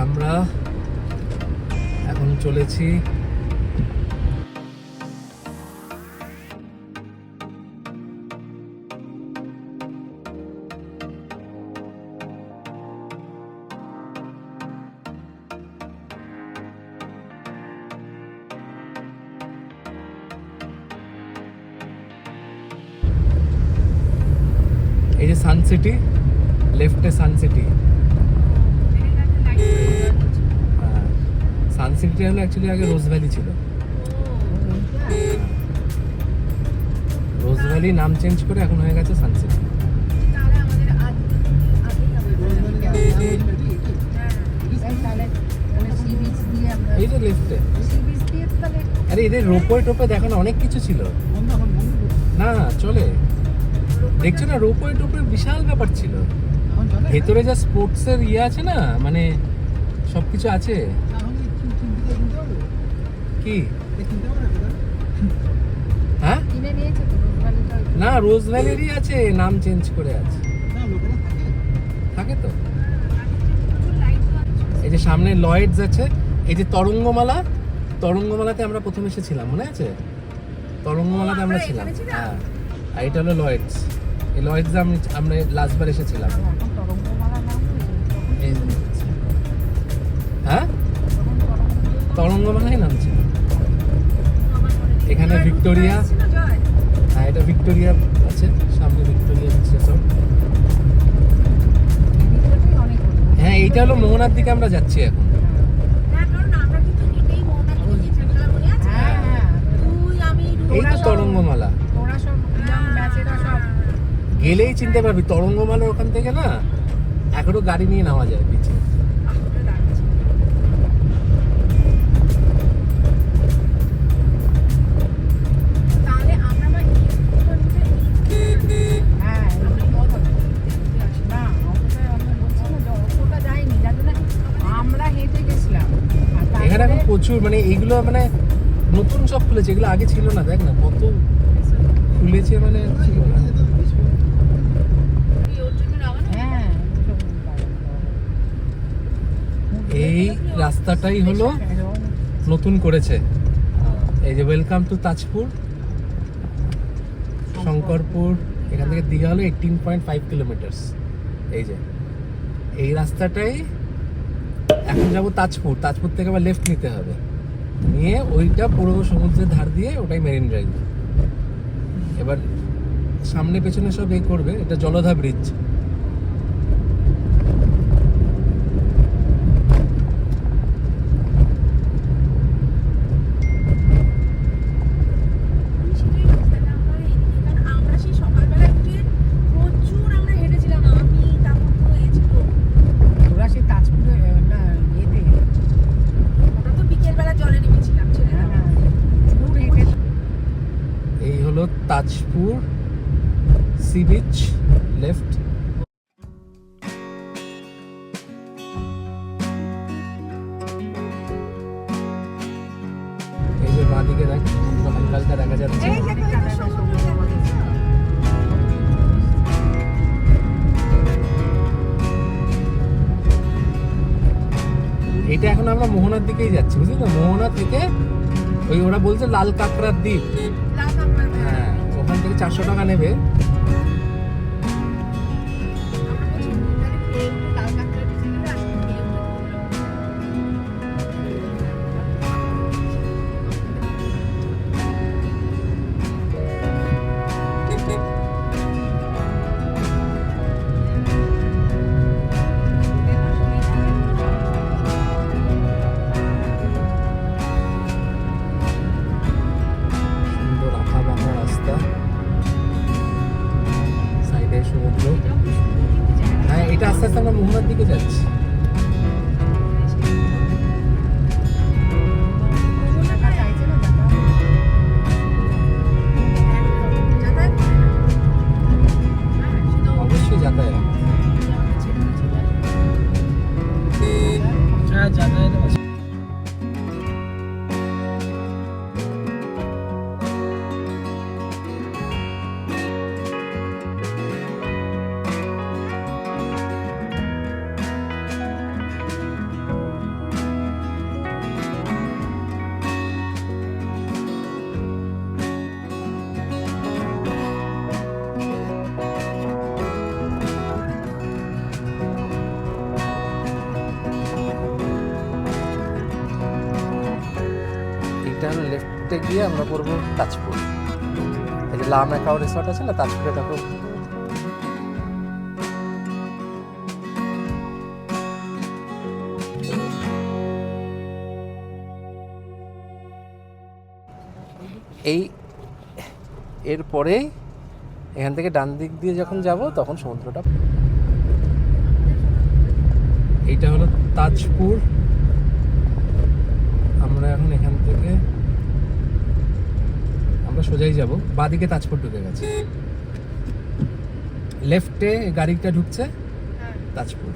আমরা এখন চলেছি এই যে সান সিটি, লেফটে সান সিটি। সান সিটি হলো অ্যাকচুয়ালি আগে রোজ ভ্যালি ছিল। রোজ ভ্যালি নাম চেঞ্জ করে এখন হয়ে গেছে সান সিটি। এই যে লেফটে, আরে এদের রোপওয়ে টোপে দেখো না, অনেক কিছু ছিল না, চলে দেখছো না, রোপওয়ে টোপে বিশাল ব্যাপার ছিল। ভেতরে যা স্পোর্টস এর ইয়ে আছে না, মানে সবকিছু আছে। কি হ্যাঁ, না রোজ ভ্যালিরই আছে, নাম চেঞ্জ করে আছে। থাকে তো। এই যে সামনে লয়েডস আছে, এই যে তরঙ্গমালা, তরঙ্গমালাতে আমরা প্রথম এসেছিলাম, মনে আছে? তরঙ্গমালাতে আমরা ছিলাম, হ্যাঁ। আর এটা হলো লয়েডস, এই লয়েডস আমরা লাস্টবার এসেছিলাম। হ্যাঁ, তরঙ্গমালাই নাম ছিল। এখানে ভিক্টোরিয়া, হ্যাঁ এটা ভিক্টোরিয়া আছে, সামনে ভিক্টোরিয়া আছে সব। হ্যাঁ এইটা হলো মোহনার দিকে আমরা যাচ্ছি এখন। এই তো তরঙ্গমালা, গেলেই চিনতে পারবি তরঙ্গমালা। ওখান থেকে না এখনো গাড়ি নিয়ে নেওয়া যায় পিছিয়ে। এখানে এখন প্রচুর, মানে এইগুলো মানে নতুন সব খুলেছে, এগুলো আগে ছিল না। দেখ না কত খুলেছে, মানে ছিল না। এই রাস্তাটাই হলো নতুন করেছে, এই যে ওয়েলকাম টু তাজপুর, শঙ্করপুর। এখান থেকে দীঘা হলো 18.5 কিলোমিটার। এই যে এই রাস্তাটাই এখন যাবো তাজপুর, তাজপুর থেকে আবার লেফট নিতে হবে, নিয়ে ওইটা পুরো সমুদ্রের ধার দিয়ে ওটাই মেরিন ড্রাইভ। এবার সামনে পেছনে সব এ করবে, এটা Jaldha bridge. Tajpur sea beach, left. এই যে বাঁ দিকে দেখ, হালকা হালকা দেখা যাচ্ছে। এটা এখন আমরা মোহনার দিকেই যাচ্ছি, বুঝলি তো? মোহনা থেকে ওই ওরা বলছে লাল কাঁকড়ার দ্বীপ, হ্যাঁ ওখান থেকে 400 টাকা নেবে। এইটা হলো লেফটে গিয়ে আমরা পড়বো তাজপুর। এই যে লা ম্যাকাও রিসর্ট আছে না, তাজপুরে দেখো। এই এরপরে এখান থেকে ডান দিক দিয়ে যখন যাব তখন সমুদ্রটা। এইটা হলো তাজপুর। আমরা এখন এখান থেকে আমরা সোজাই যাব, বাদিকে তাজপুর ঢুকে গেছে, লেফটে গাড়িটা ঢুকছে তাজপুর।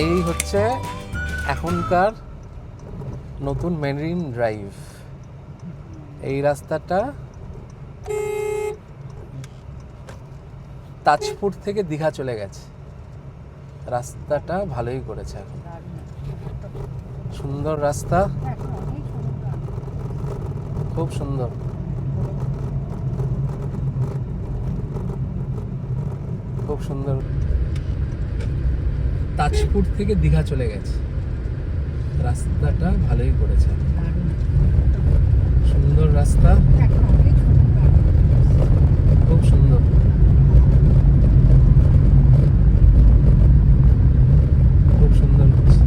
এই হচ্ছে এখনকার নতুন মেরিন ড্রাইভ। এই রাস্তাটা তাজপুর থেকে দীঘা চলে গেছে, রাস্তাটা ভালোই করেছে এখন, সুন্দর রাস্তা, খুব সুন্দর। খুব সুন্দর, তাজপুর থেকে দীঘা চলে গেছে, রাস্তাটা ভালোই করেছে, সুন্দর রাস্তা, খুব সুন্দর। খুব সুন্দর হচ্ছে।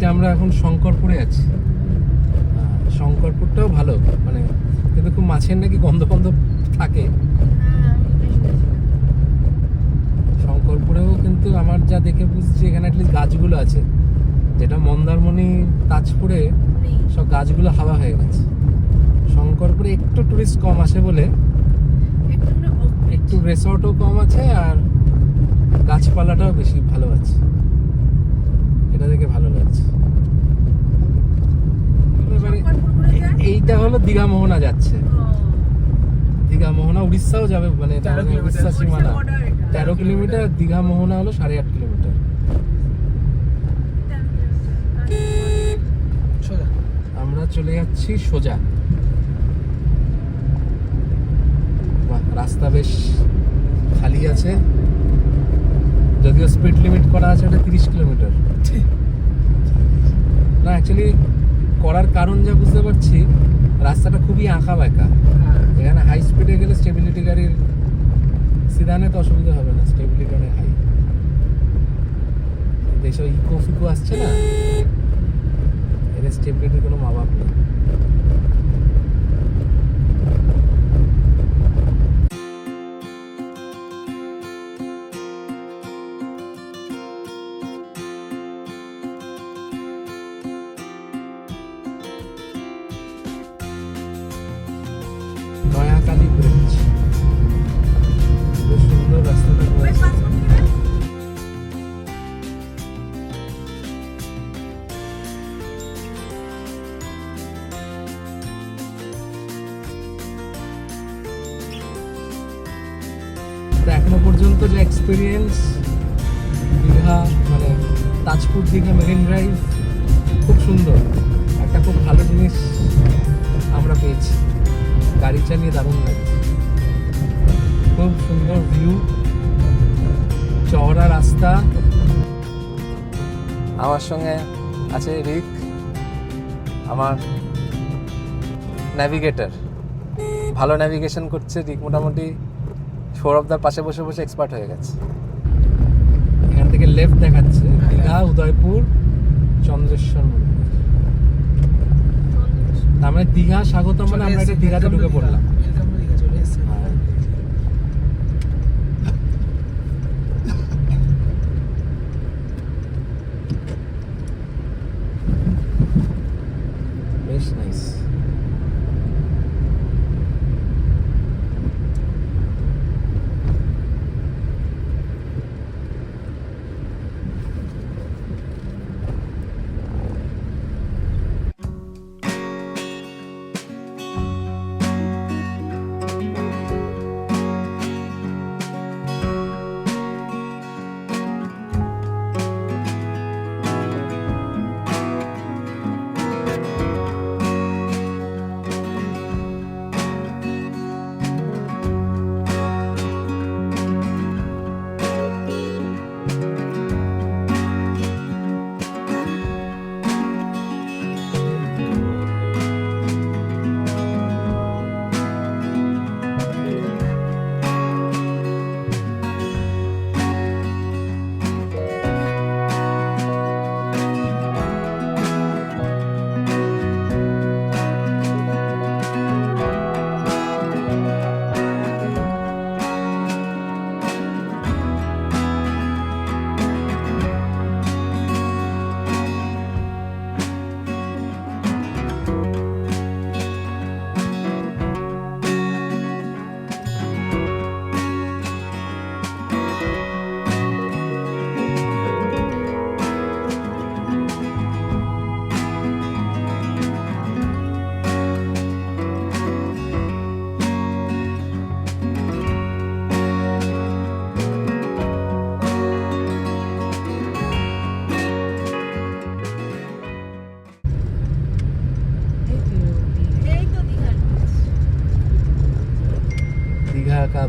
এইটা আমরা এখন শঙ্করপুরে আছি। শঙ্করপুরটাও ভালো, মানে কিন্তু খুব মাছের নাকি গন্ধ গন্ধ থাকে। শঙ্করপুরেও কিন্তু আমার যা দেখে বুঝছি এখানে অ্যাটলিস্ট গাছগুলো আছে, যেটা মন্দারমণি তাজপুরে সব গাছগুলো হাওয়া হয়ে গেছে। শঙ্করপুরে একটু টুরিস্ট কম আসে বলে একটু রিসর্টও কম আছে আর গাছপালাটাও বেশি ভালো আছে, এটা দেখে ভালো লাগছে। এবারে এইটা হলো দীঘা মোহনা যাচ্ছে, দীঘা মোহনা উড়িষ্যাও যাবে, মানে উড়িষ্যা সীমানা 13 কিলোমিটার, দীঘা মোহনা হলো 8.5 কিলোমিটার। আমরা চলে যাচ্ছি সোজা। বাহ, রাস্তা বেশ খালি আছে, যদিও স্পিড লিমিট করা আছে এটা 30 কিলোমিটার। না অ্যাকচুয়ালি করার কারণ যা বুঝতে পারছি, রাস্তাটা খুবই আঁকা বাঁকা, এখানে হাই স্পিডে গেলে স্টেবিলিটি গাড়ির সিদানে তো অসুবিধা হবে না, স্টেবিলিটি অনেক হাই। দেশে ইকো ফিকো আসছে না, এর স্টেবিলিটির কোনো মা বাপ নেই। নয়াকালী ব্রিজ, বেশ সুন্দর রাস্তাটা হয়েছে। এখনো পর্যন্ত যে এক্সপিরিয়েন্স দীঘা, মানে তাজপুর দীঘা মেরিন ড্রাইভ খুব সুন্দর, একটা খুব ভালো জিনিস আমরা পেয়েছি, গাড়ি চালিয়ে দারুণ লাগছে, খুব সুন্দর ভিউ, চওড়া রাস্তা। আমার সঙ্গে আছে রিক, আমার ন্যাভিগেটর, ভালো ন্যাভিগেশন করছে রিক, মোটামুটি সৌরভদার পাশে বসে বসে এক্সপার্ট হয়ে গেছে। এখান থেকে লেফট দেখাচ্ছে দীঘা, উদয়পুর, চন্দ্রেশ্বর মন্দির। তার মানে দীঘা স্বাগতম, মানে আমরা একটা দীঘাতে ঢুকে পড়লাম। বেশ নাইস।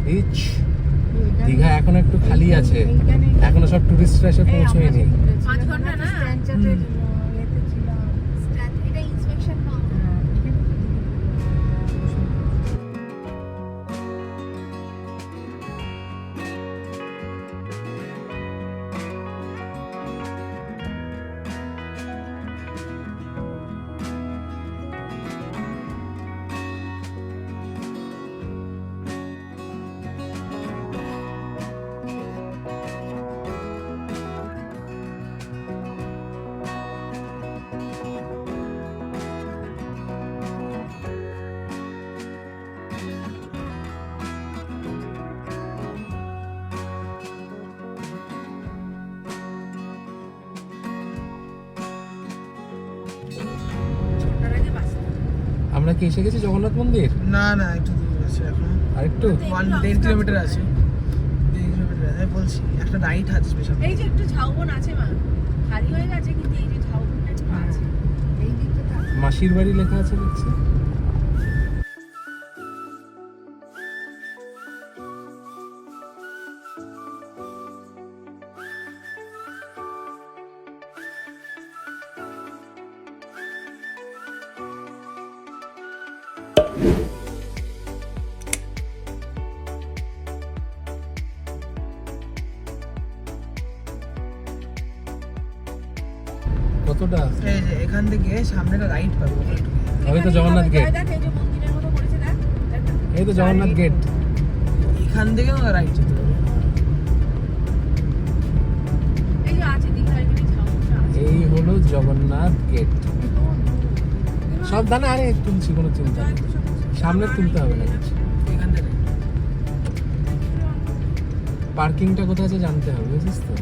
বিচ। দীঘা এখন একটু খালি আছে, এখনো সব টুরিস্টরা এসে পৌঁছয়নি। 5 ঘন্টা না এটা ইন্সপেকশন না। আমরা কি এসে গেছি জগন্নাথ মন্দির? না না একটু দূর আছে এখন, আরেকটু 1.5 কিলোমিটার আছে। 1.5 কিলোমিটার আমি বলছি, একটা রাইড আছে স্পেশাল। এই যে একটু ঝাউবন আছে মা, খালি হয়ে গেছে কিন্তু এই যে ঝাউবনটা একটু আছে এই দিকটা আছে। মাসির বাড়ি লেখা আছে দেখছি। কতটা? এই যে এখান থেকে সামনে একটা রাইড পাবো ওখানে ঢুকে যাবে। ওই তো জগন্নাথ গেট। দেখ এই যে মন্দিরের মতো করেছে দেখ। এই তো জগন্নাথ গেট। এখান থেকে আমরা রাইড যেতে পারবো। এই যে আছে দীঘা, এখানে ঝাউবনটা আছে। এই হলো জগন্নাথ গেট। সাবধানে, আরে তুলছি, কোনো চিন্তা নেই। সামনে তুলতে হবে না কিছু। এখান থেকে পার্কিংটা কোথায় আছে জানতে হবে, বুঝছিস তো?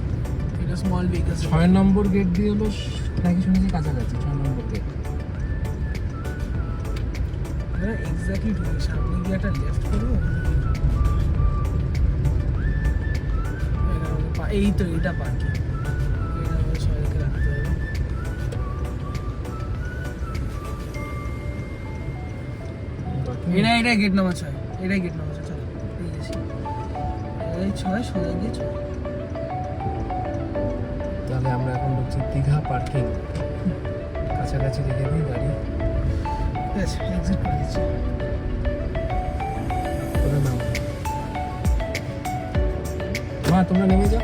এটা স্মল ভেহিকলস। 6 নম্বর গেট দিয়ে হলো নাকি শুনেছি কাছাকাছি 6 নম্বর গেট। আমরা এক্স্যাক্টলি ঢুকে সামনে গিয়ে একটা লেফট করবো। এই তো এটা পার্কিং। এটা আমাদের সবাইকে রাখতে হবে। এটা গেট নাম্বার 6। এটাই গেট নাম্বার 6। চলো এই গেছি। এই 6 সোজা গিয়ে 6। তাহলে আমরা এখন হচ্ছে দীঘা পার্কিং কাছাকাছি রেখে দিই গাড়ি। ঠিক আছে, এক্সিট করে দিচ্ছি। তোরা নাম মা, তোমরা নেমে যাও,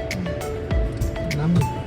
নামবে।